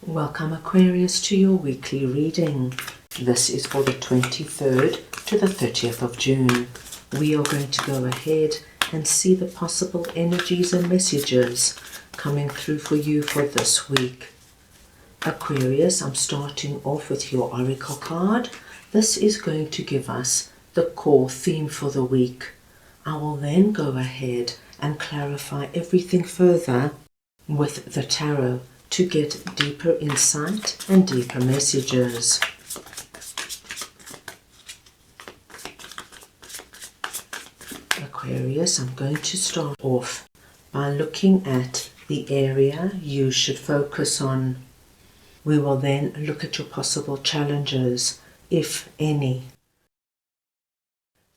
Welcome Aquarius to your weekly reading. This is for the 23rd to the 30th of June. We are going to go ahead and see the possible energies and messages coming through for you for this week. Aquarius, I'm starting off with your oracle card. This is going to give us the core theme for the week. I will then go ahead and clarify everything further with the tarot to get deeper insight and deeper messages. Aquarius, I'm going to start off by looking at the area you should focus on. We will then look at your possible challenges, if any.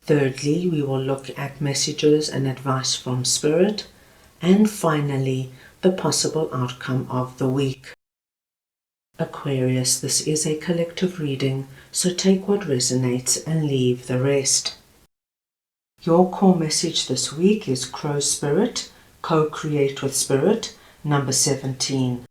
Thirdly, we will look at messages and advice from Spirit. And finally, the possible outcome of the week. Aquarius, this is a collective reading, so take what resonates and leave the rest. Your core message this week is Crow Spirit, co-create with Spirit, number 17.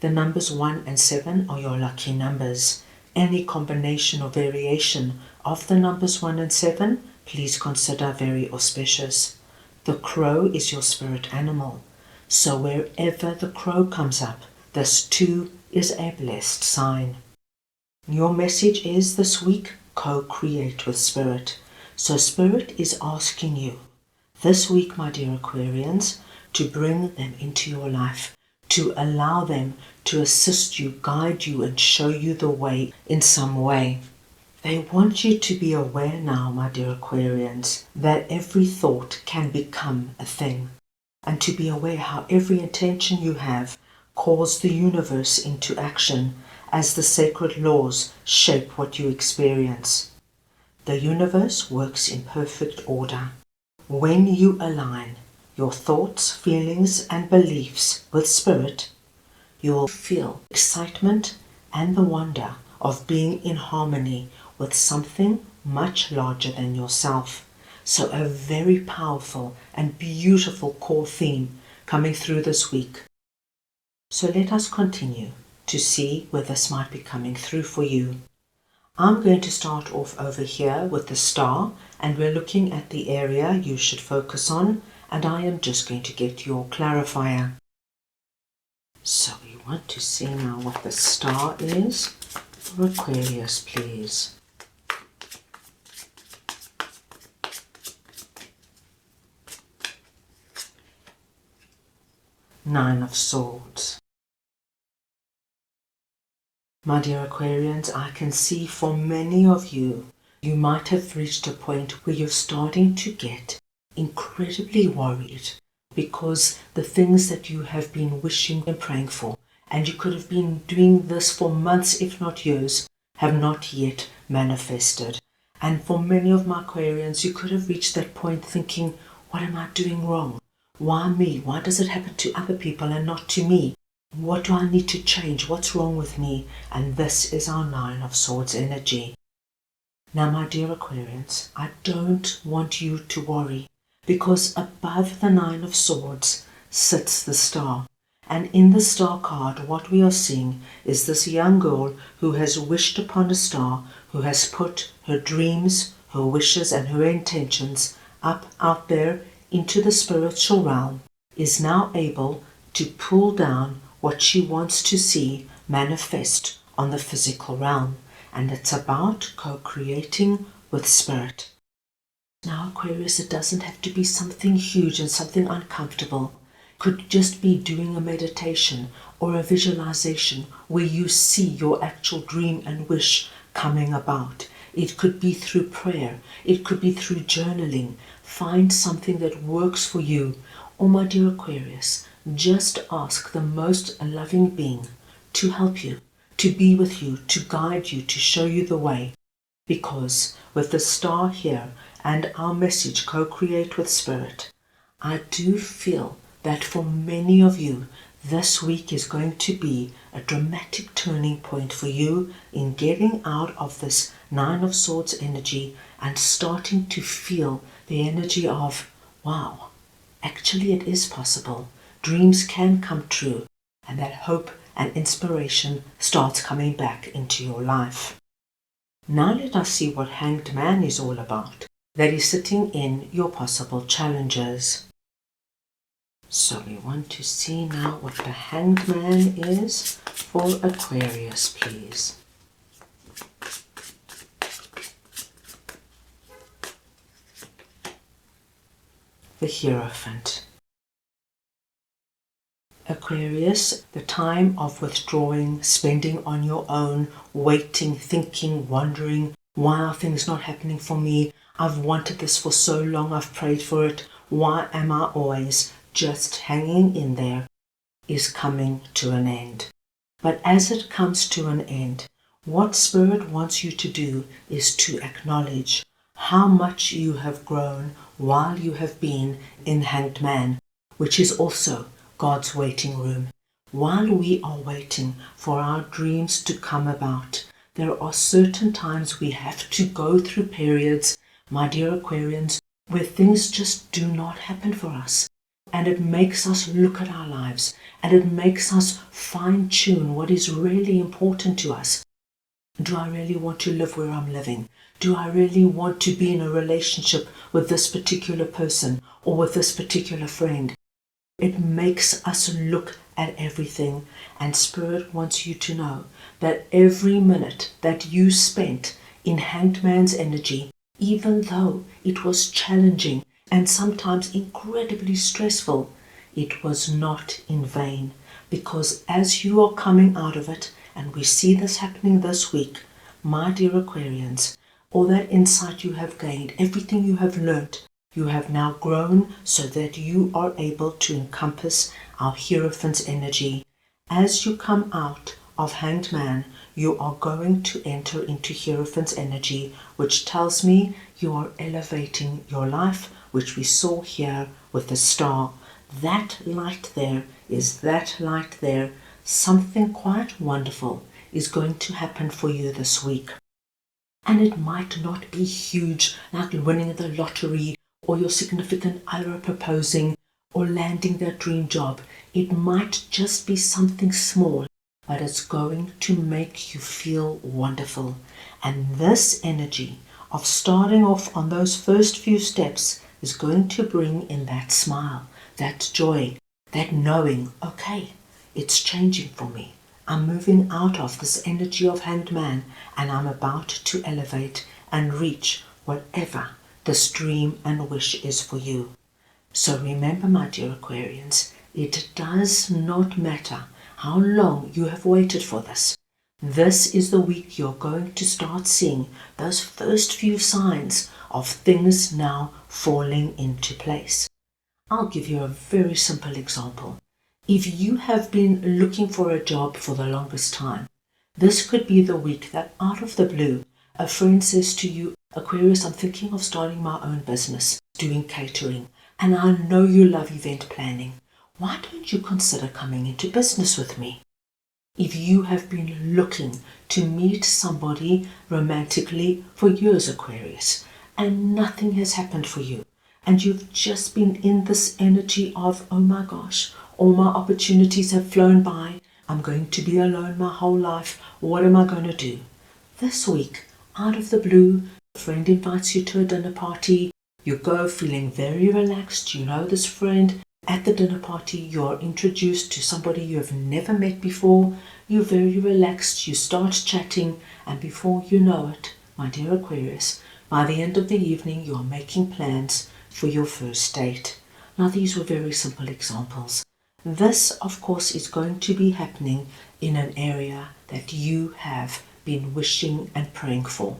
The numbers 1 and 7 are your lucky numbers. Any combination or variation of the numbers 1 and 7, please consider very auspicious. The crow is your spirit animal. So wherever the crow comes up, this too is a blessed sign. Your message is this week, co-create with Spirit. So Spirit is asking you this week, my dear Aquarians, to bring them into your life, to allow them to assist you, guide you, and show you the way in some way. They want you to be aware now, my dear Aquarians, that every thought can become a thing. And to be aware how every intention you have calls the universe into action as the sacred laws shape what you experience. The universe works in perfect order. When you align your thoughts, feelings, and beliefs with Spirit, you will feel excitement and the wonder of being in harmony with something much larger than yourself. So a very powerful and beautiful core theme coming through this week. So let us continue to see where this might be coming through for you. I'm going to start off over here with the star, and we're looking at the area you should focus on, and I am just going to get your clarifier. So we want to see now what the star is for Aquarius, please. Nine of Swords. My dear Aquarians, I can see for many of you, you might have reached a point where you're starting to get incredibly worried because the things that you have been wishing and praying for, and you could have been doing this for months if not years, have not yet manifested. And for many of my Aquarians, you could have reached that point thinking, what am I doing wrong? Why me? Why does it happen to other people and not to me? What do I need to change? What's wrong with me? And this is our Nine of Swords energy. Now, my dear Aquarians, I don't want you to worry, because above the Nine of Swords sits the star. And in the star card, what we are seeing is this young girl who has wished upon a star, who has put her dreams, her wishes, and her intentions up out there into the spiritual realm, is now able to pull down what she wants to see manifest on the physical realm. And it's about co-creating with Spirit. Now, Aquarius, it doesn't have to be something huge and something uncomfortable. It could just be doing a meditation or a visualization where you see your actual dream and wish coming about. It could be through prayer. It could be through journaling. Find something that works for you. Or, my dear Aquarius, just ask the most loving being to help you, to be with you, to guide you, to show you the way. Because with the star here and our message, co-create with Spirit, I do feel that for many of you, this week is going to be a dramatic turning point for you in getting out of this Nine of Swords energy and starting to feel the energy of, wow, actually it is possible. Dreams can come true, and that hope and inspiration starts coming back into your life. Now let us see what Hanged Man is all about, that is sitting in your possible challenges. So we want to see now what the Hanged Man is for Aquarius, please. The Hierophant. Aquarius, the time of withdrawing, spending on your own, waiting, thinking, wondering, why are things not happening for me? I've wanted this for so long, I've prayed for it. Why am I always just hanging in there? Is coming to an end. But as it comes to an end, what Spirit wants you to do is to acknowledge how much you have grown while you have been in Hanged Man, which is also God's waiting room. While we are waiting for our dreams to come about, there are certain times we have to go through periods, my dear Aquarians, where things just do not happen for us. And it makes us look at our lives, and it makes us fine-tune what is really important to us. Do I really want to live where I'm living? Do I really want to be in a relationship with this particular person or with this particular friend? It makes us look at everything, and Spirit wants you to know that every minute that you spent in Hanged Man's energy, even though it was challenging and sometimes incredibly stressful, it was not in vain, because as you are coming out of it, and we see this happening this week, my dear Aquarians, all that insight you have gained, everything you have learnt, you have now grown so that you are able to encompass our Hierophant's energy. As you come out of Hanged Man, you are going to enter into Hierophant's energy, which tells me you are elevating your life, which we saw here with the star. That light there is that light there. Something quite wonderful is going to happen for you this week. And it might not be huge, like winning the lottery or your significant other proposing or landing that dream job. It might just be something small, but it's going to make you feel wonderful. And this energy of starting off on those first few steps is going to bring in that smile, that joy, that knowing, okay, it's changing for me. I'm moving out of this energy of Hanged Man, and I'm about to elevate and reach whatever this dream and wish is for you. So remember, my dear Aquarians, it does not matter how long you have waited for this. This is the week you're going to start seeing those first few signs of things now falling into place. I'll give you a very simple example. If you have been looking for a job for the longest time, this could be the week that out of the blue, a friend says to you, Aquarius, I'm thinking of starting my own business, doing catering, and I know you love event planning. Why don't you consider coming into business with me? If you have been looking to meet somebody romantically for years, Aquarius, and nothing has happened for you, and you've just been in this energy of, oh my gosh, all my opportunities have flown by, I'm going to be alone my whole life, what am I going to do? This week, out of the blue, a friend invites you to a dinner party, you go feeling very relaxed, you know this friend. At the dinner party, you're introduced to somebody you have never met before, you're very relaxed, you start chatting, and before you know it, my dear Aquarius, by the end of the evening, you are making plans for your first date. Now, these were very simple examples. This, of course, is going to be happening in an area that you have been wishing and praying for.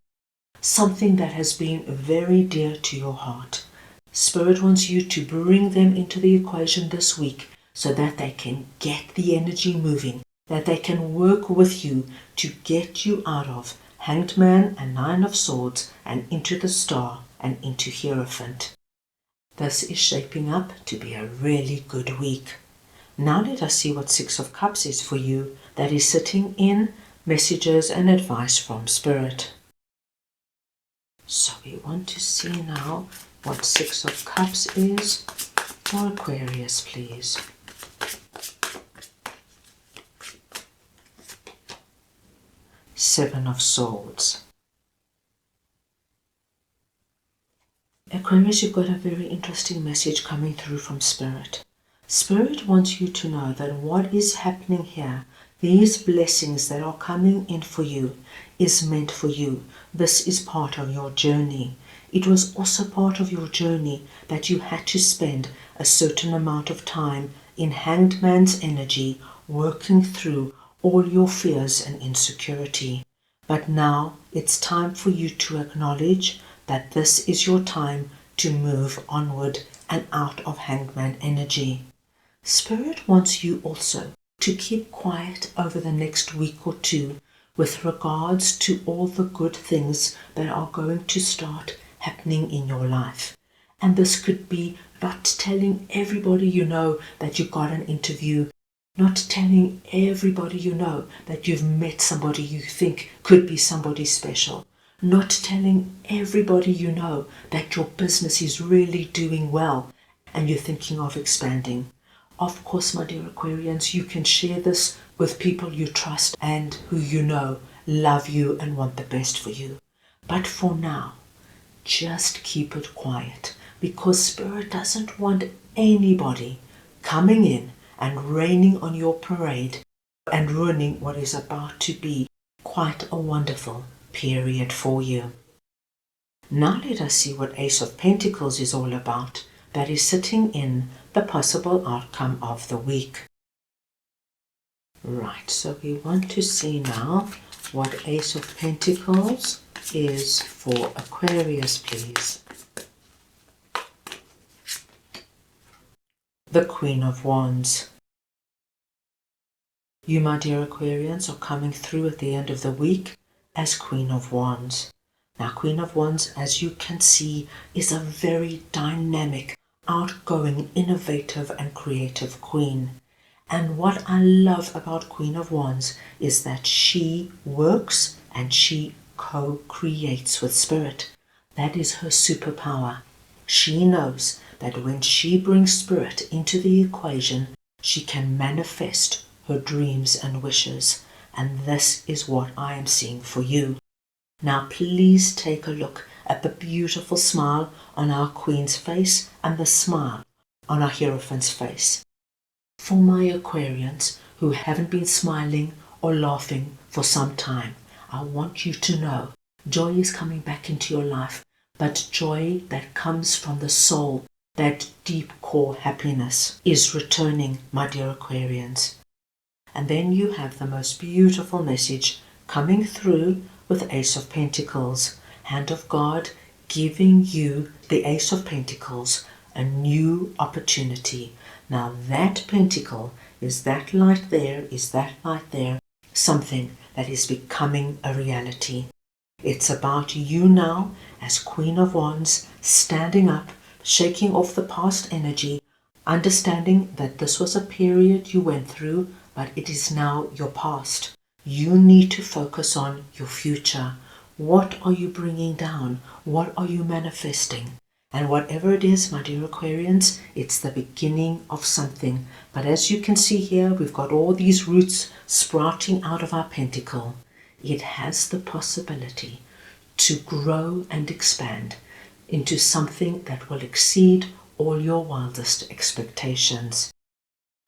Something that has been very dear to your heart. Spirit wants you to bring them into the equation this week so that they can get the energy moving, that they can work with you to get you out of Hanged Man and Nine of Swords and into the Star and into Hierophant. This is shaping up to be a really good week. Now let us see what Six of Cups is for you, that is sitting in messages and advice from Spirit. So we want to see now what Six of Cups is for Aquarius, please. Seven of Swords. Aquarius, you've got a very interesting message coming through from Spirit. Spirit wants you to know that what is happening here, these blessings that are coming in for you, is meant for you. This is part of your journey. It was also part of your journey that you had to spend a certain amount of time in Hanged Man's energy, working through all your fears and insecurity. But now it's time for you to acknowledge that this is your time to move onward and out of Hanged Man energy. Spirit wants you also to keep quiet over the next week or two with regards to all the good things that are going to start happening in your life. And this could be not telling everybody you know that you got an interview, not telling everybody you know that you've met somebody you think could be somebody special, not telling everybody you know that your business is really doing well and you're thinking of expanding. Of course, my dear Aquarians, you can share this with people you trust and who you know love you and want the best for you. But for now, just keep it quiet, because Spirit doesn't want anybody coming in and raining on your parade and ruining what is about to be quite a wonderful period for you. Now let us see what Ace of Pentacles is all about. That is sitting in the possible outcome of the week. Right, so we want to see now what Ace of Pentacles is for Aquarius, please. The Queen of Wands. You, my dear Aquarians, are coming through at the end of the week as Queen of Wands. Now, Queen of Wands, as you can see, is a very dynamic, outgoing, innovative and creative queen. And what I love about Queen of Wands is that she works and she co-creates with Spirit. That is her superpower. She knows that when she brings Spirit into the equation, she can manifest her dreams and wishes. And this is what I am seeing for you. Now please take a look at the beautiful smile on our Queen's face and the smile on our Hierophant's face. For my Aquarians who haven't been smiling or laughing for some time, I want you to know joy is coming back into your life, but joy that comes from the soul, that deep core happiness is returning, my dear Aquarians. And then you have the most beautiful message coming through with Ace of Pentacles, Hand of God giving you the Ace of Pentacles a new opportunity. Now that pentacle is that light there, something that is becoming a reality. It's about you now as Queen of Wands, standing up, shaking off the past energy, understanding that this was a period you went through, but it is now your past. You need to focus on your future. What are you bringing down? What are you manifesting? And whatever it is, my dear Aquarians, it's the beginning of something. But as you can see here, we've got all these roots sprouting out of our pentacle. It has the possibility to grow and expand into something that will exceed all your wildest expectations.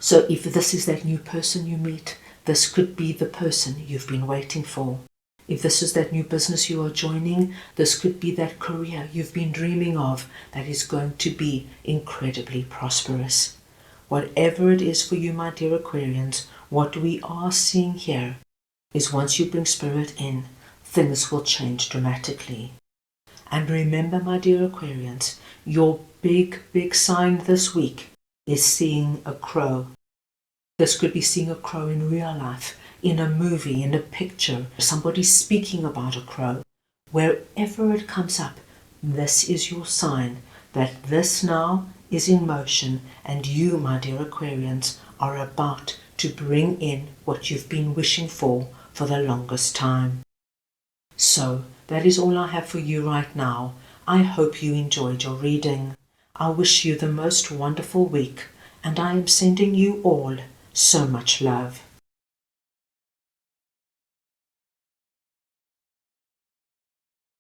So if this is that new person you meet, this could be the person you've been waiting for. If this is that new business you are joining, this could be that career you've been dreaming of that is going to be incredibly prosperous. Whatever it is for you, my dear Aquarians, what we are seeing here is once you bring Spirit in, things will change dramatically. And remember, my dear Aquarians, your big sign this week is seeing a crow. This could be seeing a crow in real life, in a movie, in a picture, somebody speaking about a crow. Wherever it comes up, this is your sign that this now is in motion and you, my dear Aquarians, are about to bring in what you've been wishing for the longest time. So, that is all I have for you right now. I hope you enjoyed your reading. I wish you the most wonderful week, and I am sending you all so much love.